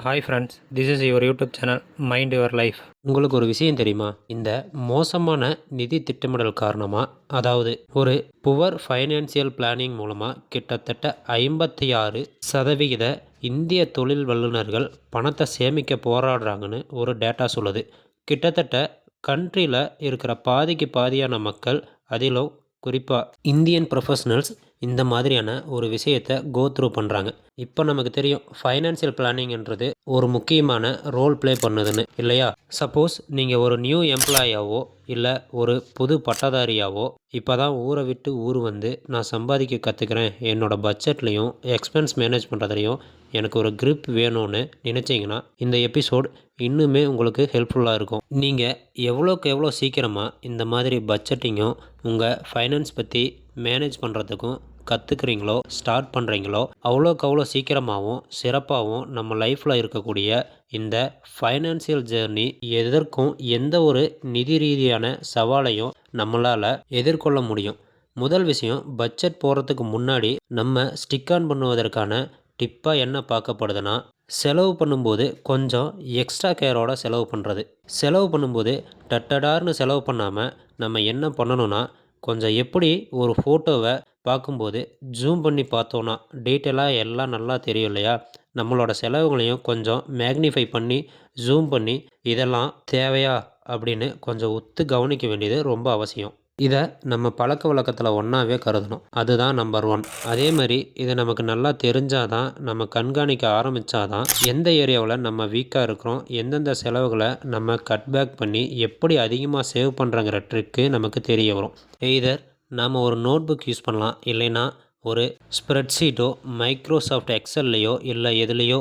Hi friends, this is your YouTube channel mind your life. உங்களுக்கு ஒரு விஷயம் தெரியுமா? இந்த மோசமான நிதி திட்டமிடல் காரணமாக, அதாவது ஒரு புவர் ஃபைனான்சியல் பிளானிங் மூலமாக கிட்டத்தட்ட 56% இந்திய தொழில் வல்லுநர்கள் பணத்தை சேமிக்க போராடுறாங்கன்னு ஒரு டேட்டா சொல்லுது. கிட்டத்தட்ட கண்ட்ரியில் இருக்கிற பாதிக்கு பாதியான மக்கள், அதிலும் குறிப்பாக இந்தியன் ப்ரொஃபஷனல்ஸ் இந்த மாதிரியான ஒரு விஷயத்தை கோ த்ரூ பண்ணுறாங்க. இப்போ நமக்கு தெரியும் ஃபைனான்சியல் பிளானிங்ன்றது ஒரு முக்கியமான ரோல் ப்ளே பண்ணுதுன்னு இல்லையா? சப்போஸ் நீங்கள் ஒரு நியூ எம்ப்ளாயாவோ இல்லை ஒரு புது பட்டதாரியாவோ இப்போ தான் ஊரை விட்டு ஊர் வந்து நான் சம்பாதிக்க கற்றுக்கிறேன், என்னோடய பட்ஜெட்லேயும் எக்ஸ்பென்ஸ் மேனேஜ் பண்ணுறதுலையும் எனக்கு ஒரு grip வேணும்னு நினச்சிங்கன்னா இந்த எபிசோட் இன்னுமே உங்களுக்கு ஹெல்ப்ஃபுல்லாக இருக்கும். நீங்கள் எவ்வளோக்கு எவ்வளோ சீக்கிரமாக இந்த மாதிரி பட்ஜெட்டிங்கும் உங்கள் ஃபைனான்ஸ் பற்றி மேனேஜ் பண்ணுறதுக்கும் கற்றுக்குறீங்களோ, ஸ்டார்ட் பண்ணுறீங்களோ, அவ்வளோக்கு அவ்வளோ சீக்கிரமாகவும் சிறப்பாகவும் நம்ம லைஃப்பில் இருக்கக்கூடிய இந்த ஃபைனான்சியல் ஜேர்னி எதற்கும் எந்த ஒரு நிதி ரீதியான சவாலையும் நம்மளால் எதிர்கொள்ள முடியும். முதல் விஷயம், பட்ஜெட் போடுறதுக்கு முன்னாடி நம்ம ஸ்டிக் ஆன் பண்ணுவதற்கான டிப்பாக என்ன பார்க்கப்படுதுன்னா, செலவு பண்ணும்போது கொஞ்சம் எக்ஸ்ட்ரா கேரோட செலவு பண்ணுறது. செலவு பண்ணும்போது டட்டடார்னு செலவு பண்ணாமல் நம்ம என்ன பண்ணணும்னா, கொஞ்சம் எப்படி ஒரு ஃபோட்டோவை பார்க்கும்போது ஜூம் பண்ணி பார்த்தோன்னா டீட்டெயிலாக எல்லாம் நல்லா தெரியும் இல்லையா? நம்மளோட செலவுகளையும் கொஞ்சம் மேக்னிஃபை பண்ணி ஜூம் பண்ணி இதெல்லாம் தேவையா அப்படின்னு கொஞ்சம் உத்து கவனிக்க வேண்டியது ரொம்ப அவசியம். இதை நம்ம பழக்க வழக்கத்தில் ஒன்றாவே கருதணும். அதுதான் நம்பர் ஒன். அதே மாதிரி இதை நமக்கு நல்லா தெரிஞ்சாதான், நம்ம கண்காணிக்க ஆரம்பித்தாதான் எந்த ஏரியாவில் நம்ம வீக்காக இருக்கிறோம், எந்தெந்த செலவுகளை நம்ம கட் பேக் பண்ணி எப்படி அதிகமாக சேவ் பண்ணுறங்கிற ட்ரிக்கு நமக்கு தெரிய வரும். எய்தர் நாம் ஒரு நோட் புக் யூஸ் பண்ணலாம், இல்லைன்னா ஒரு ஸ்ப்ரெட்ஷீட்டோ மைக்ரோசாஃப்ட் எக்ஸல்லையோ இல்லை எதுலேயோ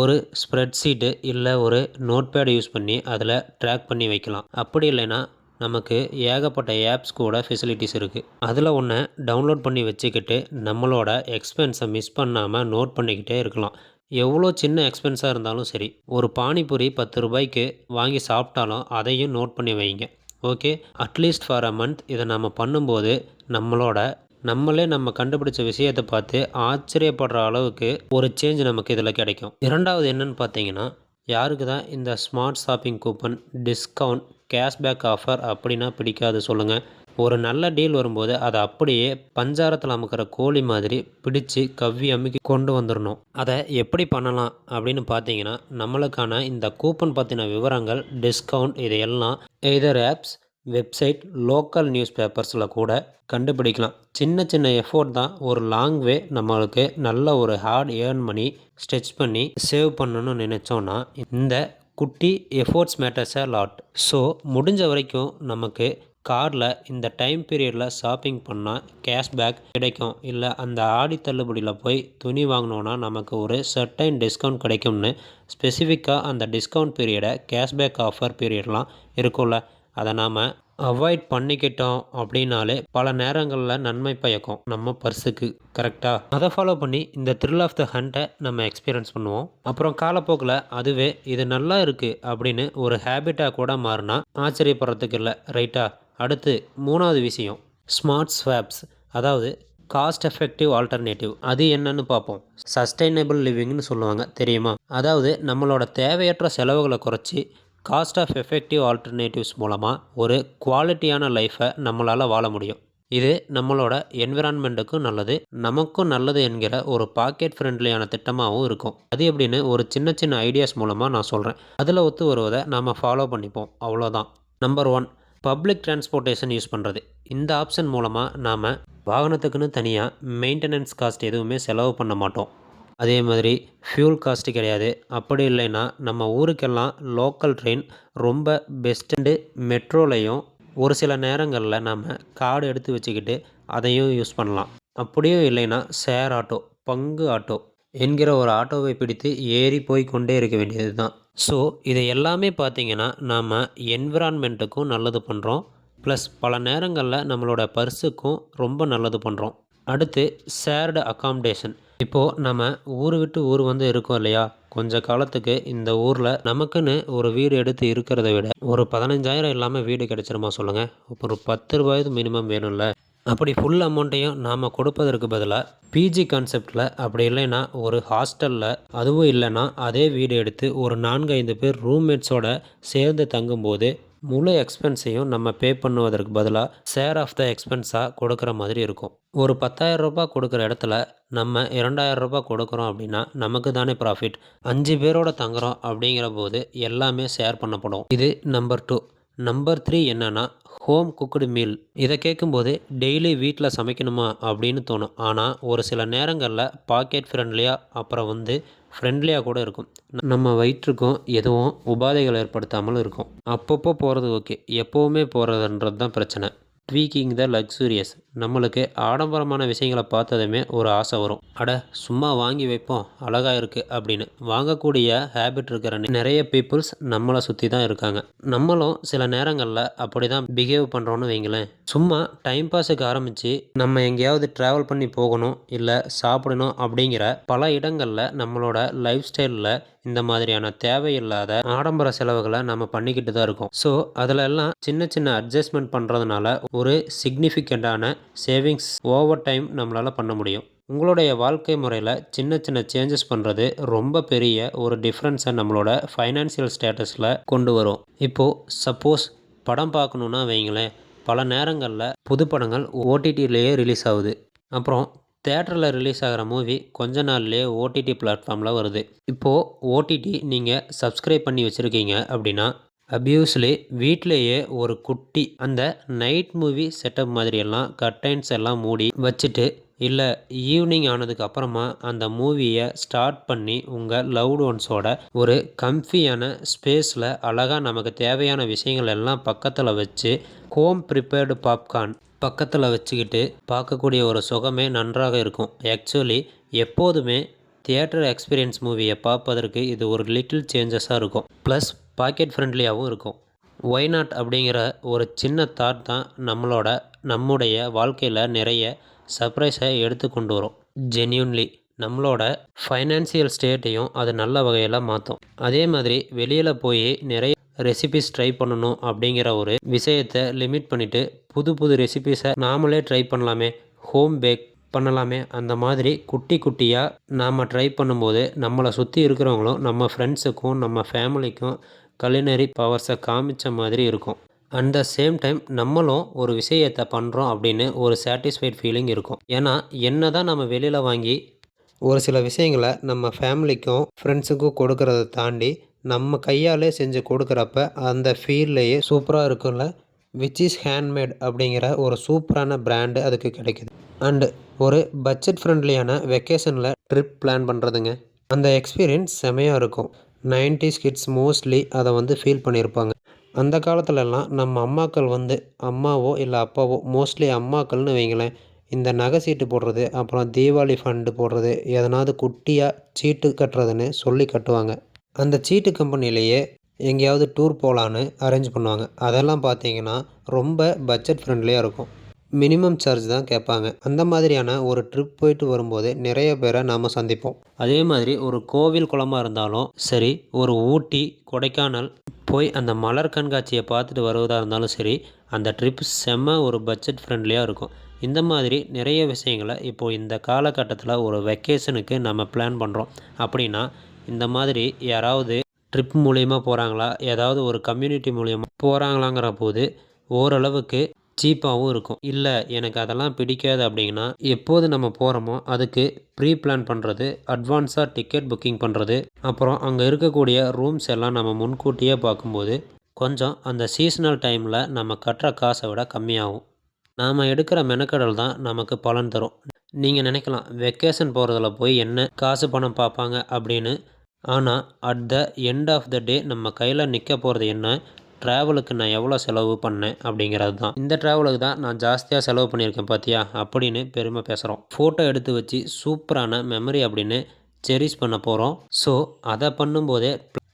ஒரு ஸ்ப்ரெட்ஷீட்டு இல்லை ஒரு நோட்பேட் யூஸ் பண்ணி அதில் ட்ராக் பண்ணி வைக்கலாம். அப்படி இல்லைன்னா நமக்கு ஏகப்பட்ட ஆப்ஸ் கூட ஃபெசிலிட்டிஸ் இருக்குது. அதில் ஒன்று டவுன்லோட் பண்ணி வச்சுக்கிட்டு நம்மளோட எக்ஸ்பென்ஸை மிஸ் பண்ணாமல் நோட் பண்ணிக்கிட்டே இருக்கலாம். எவ்வளோ சின்ன எக்ஸ்பென்ஸாக இருந்தாலும் சரி, ஒரு பானிபூரி 10 ரூபாய்க்கு வாங்கி சாப்பிட்டாலும் அதையும் நோட் பண்ணி வைங்க. Okay, at least for a month இதை நம்ம பண்ணும்போது நம்மளே நம்ம கண்டுபிடிச்ச விஷயத்தை பார்த்து ஆச்சரியப்படுற அளவுக்கு ஒரு சேஞ்ச் நமக்கு இதில் கிடைக்கும். இரண்டாவது என்னன்னு பார்த்தீங்கன்னா, யாருக்கு தான் இந்த smart shopping coupon, discount, cashback offer அப்படின்னா பிடிக்காது சொல்லுங்கள்? ஒரு நல்ல டீல் வரும்போது அதை அப்படியே பஞ்சாரத்தில் அமுக்கிற கோழி மாதிரி பிடிச்சு கவ்வி அமுக்கி கொண்டு வந்துடணும். அதை எப்படி பண்ணலாம் அப்படின்னு பார்த்தீங்கன்னா, நம்மளுக்கான இந்த கூப்பன் பற்றின விவரங்கள், டிஸ்கவுண்ட் இதையெல்லாம் either apps, website, local news பேப்பர்ஸில் கூட கண்டுபிடிக்கலாம். சின்ன சின்ன எஃபோர்ட் தான் ஒரு லாங் வே நம்மளுக்கு நல்ல ஒரு ஹார்ட் ஏர்ன் பண்ணி ஸ்ட்ரெச் பண்ணி சேவ் பண்ணணும்னு நினச்சோன்னா இந்த குட்டி efforts matters a lot. So முடிஞ்ச வரைக்கும் நமக்கு காரில் இந்த டைம் பீரியடில் ஷாப்பிங் பண்ணால் கேஷ்பேக் கிடைக்கும், இல்லை அந்த ஆடி தள்ளுபடியில் போய் துணி வாங்கினோன்னா நமக்கு ஒரு சர்டைன் டிஸ்கவுண்ட் கிடைக்கும்னு ஸ்பெசிஃபிக்காக அந்த டிஸ்கவுண்ட் பீரியடை கேஷ்பேக் ஆஃபர் பீரியட்லாம் இருக்கும்ல, அதை நாம் அவாய்ட் பண்ணிக்கிட்டோம் அப்படின்னாலே பல நேரங்களில் நன்மை பயக்கும் நம்ம பர்ஸுக்கு. கரெக்டாக அதை ஃபாலோ பண்ணி இந்த த்ரில் ஆஃப் த ஹண்ட்டை நம்ம எக்ஸ்பீரியன்ஸ் பண்ணுவோம். அப்புறம் காலப்போக்கில் அதுவே இது நல்லா இருக்குது அப்படின்னு ஒரு ஹேபிட்டாக கூட மாறினா ஆச்சரியப்படுறதுக்கு இல்லை, ரைட்டா? அடுத்து மூணாவது விஷயம், ஸ்மார்ட் ஸ்வாப்ஸ், அதாவது காஸ்ட் எஃபெக்டிவ் ஆல்டர்னேட்டிவ். அது என்னன்னு பார்ப்போம். சஸ்டைனபிள் லிவிங்னு சொல்லுவாங்க, தெரியுமா? அதாவது நம்மளோட தேவையற்ற செலவுகளை குறைச்சி காஸ்ட் ஆஃப் எஃபெக்டிவ் ஆல்டர்னேட்டிவ்ஸ் மூலமாக ஒரு குவாலிட்டியான லைஃப்பை நம்மளால் வாழ முடியும். இது நம்மளோட என்விரான்மெண்ட்டுக்கும் நல்லது, நமக்கும் நல்லது என்கிற ஒரு பாக்கெட் ஃப்ரெண்ட்லியான திட்டமாகவும் இருக்கும். அது எப்படின்னு ஒரு சின்ன சின்ன ஐடியாஸ் மூலமாக நான் சொல்கிறேன். அதில் ஒத்து வருவதை நாம் ஃபாலோ பண்ணிப்போம், அவ்வளோதான். Number one, public transportation use பண்ணுறது. இந்த ஆப்ஷன் மூலமாக நாம் வாகனத்துக்குன்னு தனியாக மெயின்டெனன்ஸ் காஸ்ட் எதுவுமே செலவு பண்ண மாட்டோம். அதே மாதிரி ஃபியூல் காஸ்ட்டு கிடையாது. அப்படி இல்லைன்னா நம்ம ஊருக்கெல்லாம் லோக்கல் ட்ரெயின் ரொம்ப பெஸ்ட்டு. மெட்ரோலையும் ஒரு சில நேரங்களில் நம்ம கார்டு எடுத்து வச்சுக்கிட்டு அதையும் யூஸ் பண்ணலாம். அப்படியும் இல்லைன்னா ஷேர் ஆட்டோ, பங்கு ஆட்டோ என்கிற ஒரு ஆட்டோவை பிடித்து ஏறி போய் கொண்டே இருக்க வேண்டியது தான். ஸோ இதை எல்லாமே பார்த்திங்கன்னா நாம் என்விரான்மெண்ட்டுக்கும் நல்லது பண்ணுறோம், ப்ளஸ் பல நேரங்களில் நம்மளோட பர்ஸுக்கும் ரொம்ப நல்லது பண்ணுறோம். அடுத்து ஷேர்டு அக்காமடேஷன். இப்போது நம்ம ஊர் விட்டு ஊர் வந்து இருக்கோம் இல்லையா? கொஞ்ச காலத்துக்கு இந்த ஊரில் நமக்குன்னு ஒரு வீடு எடுத்து இருக்கிறத விட ஒரு 15,000 இல்லாமல் வீடு கிடைச்சிருமா சொல்லுங்கள்? ஒரு 10 ரூபாய்து மினிமம் வேணும்ல. அப்படி ஃபுல் அமௌண்ட்டையும் நாம் கொடுப்பதற்கு பதிலாக பிஜி கான்செப்டில் அப்படி இல்லைன்னா ஒரு ஹாஸ்டலில், அதுவும் இல்லைன்னா அதே வீடு எடுத்து ஒரு 4-5 பேர் ரூம்மேட்ஸோட சேர்ந்து தங்கும்போது முழு எக்ஸ்பென்ஸையும் நம்ம பே பண்ணுவதற்கு பதிலாக ஷேர் ஆஃப் த எக்ஸ்பென்ஸாக கொடுக்குற மாதிரி இருக்கும். ஒரு 10,000 ரூபாய் கொடுக்குற இடத்துல நம்ம 2,000 ரூபாய் கொடுக்குறோம் அப்படின்னா நமக்கு தானே ப்ராஃபிட். 5 பேரோட தங்குறோம் அப்படிங்கிற போது எல்லாமே ஷேர் பண்ணப்படும். இது நம்பர் 2. நம்பர் 3 என்னன்னா ஹோம் குக்குடு மீல். இதை கேட்கும்போது டெய்லி வீட்டில் சமைக்கணுமா அப்படின்னு தோணும். ஆனால் ஒரு சில நேரங்களில் பாக்கெட் ஃப்ரெண்ட்லியாக அப்புறம் ஃப்ரெண்ட்லியாக கூட இருக்கும். நம்ம வயிற்றுக்கும் எதுவும் உபாதைகள் ஏற்படுத்தாமல் இருக்கும். அப்பப்போ போகிறது ஓகே, எப்போவுமே போகிறதுன்றது தான் பிரச்சனை. ட்வீக்கிங் த லக்ஸூரியஸ். நம்மளுக்கு ஆடம்பரமான விஷயங்களை பார்த்ததுமே ஒரு ஆசை வரும். அட சும்மா வாங்கி வைப்போம், அழகாக இருக்குது அப்படின்னு. வாங்கக்கூடிய ஹேபிட் இருக்கிற நிறைய பீப்புள்ஸ் நம்மளை சுற்றி தான் இருக்காங்க. நம்மளும் சில நேரங்களில் அப்படி தான் பிஹேவ் பண்ணுறோன்னு வைங்களேன். சும்மா டைம் பாஸுக்கு ஆரம்பித்து நம்ம எங்கேயாவது ட்ராவல் பண்ணி போகணும், இல்லை சாப்பிடணும் அப்படிங்கிற பல இடங்களில் நம்மளோட லைஃப் ஸ்டைலில் இந்த மாதிரியான தேவையில்லாத ஆடம்பர செலவுகளை நம்ம பண்ணிக்கிட்டு தான் இருக்கோம். ஸோ அதில் எல்லாம் சின்ன சின்ன அட்ஜஸ்ட்மெண்ட் பண்ணுறதுனால ஒரு சிக்னிஃபிகண்ட்டான சேவிங்ஸ் ஓவர் டைம் நம்மளால் பண்ண முடியும். உங்களுடைய வாழ்க்கை முறையில் சின்ன சின்ன சேஞ்சஸ் பண்ணுறது ரொம்ப பெரிய ஒரு டிஃப்ரென்ஸை நம்மளோட ஃபைனான்சியல் ஸ்டேட்டஸில் கொண்டு வரும். இப்போது சப்போஸ் படம் பார்க்கணுன்னா வைங்களேன், பல நேரங்களில் புது படங்கள் ஓடிடியிலேயே ரிலீஸ் ஆகுது. அப்புறம் தேட்டரில் ரிலீஸ் ஆகிற மூவி கொஞ்ச நாள்லேயே ஓடிடி பிளாட்ஃபார்மில் வருது. இப்போது ஓடிடி நீங்கள் சப்ஸ்கிரைப் பண்ணி வச்சுருக்கீங்க அப்படின்னா அப்யூஸ்லி வீட்டிலேயே ஒரு குட்டி அந்த நைட் மூவி செட்டப் மாதிரியெல்லாம் கர்டைன்ஸ் எல்லாம் மூடி வச்சுட்டு, இல்லை ஈவினிங் ஆனதுக்கு அப்புறமா அந்த மூவியை ஸ்டார்ட் பண்ணி உங்கள் லவ்டு ஒன்ஸோட ஒரு கம்ஃபியான ஸ்பேஸில் அழகாக நமக்கு தேவையான விஷயங்கள் எல்லாம் பக்கத்தில் வச்சு ஹோம் ப்ரிப்பேர்டு பாப்கார்ன் பக்கத்தில் வச்சுக்கிட்டு பார்க்கக்கூடிய ஒரு சுகமே நன்றாக இருக்கும். ஆக்சுவலி எப்போதுமே தியேட்டர் எக்ஸ்பீரியன்ஸ் மூவியை பார்ப்பதற்கு இது ஒரு லிட்டில் சேஞ்சஸாக இருக்கும். ப்ளஸ் பாக்கெட் ஃப்ரெண்ட்லியாகவும் இருக்கும். ஒய் நாட் அப்படிங்கிற ஒரு சின்ன தாட் தான் நம்முடைய வாழ்க்கையில் நிறைய சர்ப்ரைஸை எடுத்து கொண்டு வரும். ஜென்யூன்லி நம்மளோட ஃபைனான்சியல் ஸ்டேட்டையும் அது நல்ல வகையில் மாற்றும். அதே மாதிரி வெளியில் போய் நிறைய ரெசிபிஸ் ட்ரை பண்ணணும் அப்படிங்கிற ஒரு விஷயத்தை லிமிட் பண்ணிவிட்டு புது புது ரெசிபிஸை நாமளே ட்ரை பண்ணலாமே, ஹோம் பேக் பண்ணலாமே. அந்த மாதிரி குட்டி குட்டியாக நாம் ட்ரை பண்ணும்போது நம்மளை சுற்றி இருக்கிறவங்களும் நம்ம ஃப்ரெண்ட்ஸுக்கும் நம்ம ஃபேமிலிக்கும் கலினரி பவர்ஸை காமிச்ச மாதிரி இருக்கும். அட் த சேம் டைம் நம்மளும் ஒரு விஷயத்தை பண்ணுறோம் அப்படின்னு ஒரு சாட்டிஸ்ஃபைட் ஃபீலிங் இருக்கும். ஏன்னா என்ன தான் நம்ம வெளியில் வாங்கி ஒரு சில விஷயங்களை நம்ம ஃபேமிலிக்கும் ஃப்ரெண்ட்ஸுக்கும் கொடுக்கறத தாண்டி நம்ம கையாலே செஞ்சு கொடுக்குறப்ப அந்த ஃபீல்லையே சூப்பராக இருக்கும்ல. விச் இஸ் ஹேண்ட்மேட் அப்படிங்கிற ஒரு சூப்பரான பிராண்டு அதுக்கு கிடைக்குது. அண்டு ஒரு பட்ஜெட் ஃப்ரெண்ட்லியான வெக்கேஷனில் ட்ரிப் பிளான் பண்ணுறதுங்க, அந்த எக்ஸ்பீரியன்ஸ் செமையாக இருக்கும். 90s கிட்ஸ் மோஸ்ட்லி அதை ஃபீல் பண்ணியிருப்பாங்க. அந்த காலத்துலலாம் நம்ம அம்மாக்கள் அம்மாவோ இல்லை அப்பாவோ, மோஸ்ட்லி அம்மாக்கள்னு வைங்களேன், இந்த நகை சீட்டு போடுறது, அப்புறம் தீபாவளி ஃபண்டு போடுறது, எதனாவது குட்டியாக சீட்டு கட்டுறதுன்னு சொல்லி கட்டுவாங்க. அந்த சீட்டு கம்பெனிலேயே எங்கேயாவது டூர் போகலான்னு அரேஞ்ச் பண்ணுவாங்க. அதெல்லாம் பார்த்தீங்கன்னா ரொம்ப பட்ஜெட் ஃப்ரெண்ட்லியாக இருக்கும். மினிமம் சார்ஜ் தான் கேட்பாங்க. அந்த மாதிரியான ஒரு ட்ரிப் போயிட்டு வரும்போது நிறைய பேரை நாம் சந்திப்போம். அதே மாதிரி ஒரு கோவில் குளமாக இருந்தாலும் சரி, ஒரு ஊட்டி கொடைக்கானல் போய் அந்த மலர் கண்காட்சியை பார்த்துட்டு வருவதாக இருந்தாலும் சரி, அந்த ட்ரிப் செம்ம ஒரு பட்ஜெட் ஃப்ரெண்ட்லியாக இருக்கும். இந்த மாதிரி நிறைய விஷயங்களை இப்போது இந்த காலகட்டத்தில் ஒரு வெக்கேஷனுக்கு நம்ம பிளான் பண்ணுறோம் அப்படின்னா, இந்த மாதிரி யாராவது ட்ரிப் மூலிமா போகிறாங்களா, ஏதாவது ஒரு கம்யூனிட்டி மூலிமா போகிறாங்களாங்கிற போது ஓரளவுக்கு சீப்பாகவும் இருக்கும். இல்லை எனக்கு அதெல்லாம் பிடிக்காது அப்படின்னா, எப்போது நம்ம போகிறோமோ அதுக்கு ப்ரீ பிளான் பண்ணுறது, அட்வான்ஸாக டிக்கெட் புக்கிங் பண்ணுறது, அப்புறம் அங்கே இருக்கக்கூடிய ரூம்ஸ் எல்லாம் நம்ம முன்கூட்டியே பார்க்கும்போது கொஞ்சம் அந்த சீசனல் டைமில் நம்ம கட்டுற காசை விட கம்மியாகும். நாம் எடுக்கிற மெனக்கடல் தான் நமக்கு பலன் தரும். நீங்கள் நினைக்கலாம் வெக்கேஷன் போகிறதுல போய் என்ன காசு பணம் பார்ப்பாங்க அப்படின்னு. ஆனால் at the end of the day நம்ம கையில் நிற்க போகிறது என்ன, ட்ராவலுக்கு நான் எவ்வளோ செலவு பண்ணேன் அப்படிங்கிறது தான். இந்த ட்ராவலுக்கு தான் நான் ஜாஸ்தியாக செலவு பண்ணியிருக்கேன் பார்த்தியா அப்படின்னு பெருமை பேசுகிறோம். ஃபோட்டோ எடுத்து வச்சு சூப்பரான மெமரி அப்படின்னு செரிஷ் பண்ண போகிறோம். ஸோ அதை பண்ணும்போதே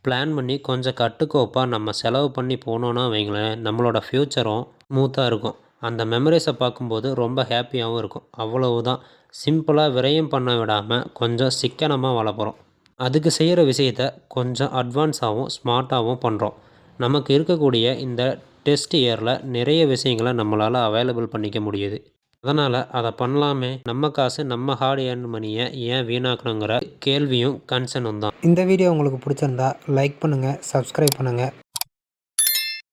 பிளான் பண்ணி கொஞ்சம் கட்டுக்கோப்பாக நம்ம செலவு பண்ணி போனோன்னா வைங்களேன், நம்மளோட ஃப்யூச்சரும் ஸ்மூத்தாக இருக்கும். அந்த மெமரிஸை பார்க்கும்போது ரொம்ப ஹாப்பியாகவும் இருக்கும். அவ்வளவு தான். சிம்பிளாக விரயம் பண்ண விடாமல் கொஞ்சம் சிக்கனமாக வாழ போகிறோம். அதுக்கு செய்கிற விஷயத்த கொஞ்சம் அட்வான்ஸாகவும் ஸ்மார்ட்டாகவும் பண்ணுறோம். நமக்கு இருக்கக்கூடிய இந்த டெஸ்ட் இயரில் நிறைய விஷயங்களை நம்மளால் அவைலபிள் பண்ணிக்க முடியுது. அதனால் அதை பண்ணலாமே, நம்ம காசு நம்ம ஹார்ட் ஏர்ன் மணியை ஏன் வீணாக்கணுங்கிற கேள்வியும் கன்சர்னும் தான். இந்த வீடியோ உங்களுக்கு பிடிச்சிருந்தா லைக் பண்ணுங்கள், சப்ஸ்கிரைப் பண்ணுங்கள்.